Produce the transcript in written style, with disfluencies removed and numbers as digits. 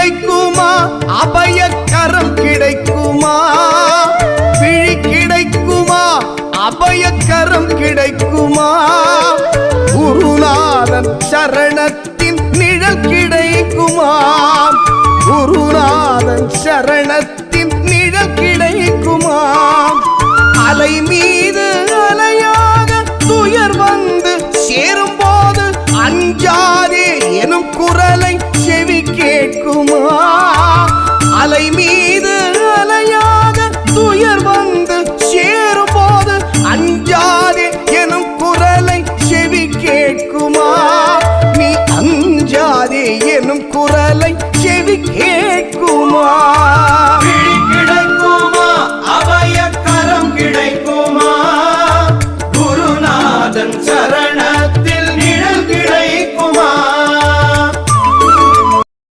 கிடைக்குமா அபயக்கரம் கிடைக்குமா விழி கிடைக்குமா அபயக்கரம் கிடைக்குமா குருநாதன் சரணத்தின் நிழல் கிடைக்குமா குருநாதன் சரணத்தின் நிழல் கிடைக்குமா அலை மீது அலையாக துயர் வந்து சேரும் போது அஞ்சாதே எனும் குரலை செவி கேட்குமா அலை மீது அலையாக துயர் வந்து சேரும் போது அஞ்சாதே எனும் குரலை செவி கேட்குமா நீ அஞ்சாதே எனும் குரலை செவி கேட்குமா விழி கிடைக்குமா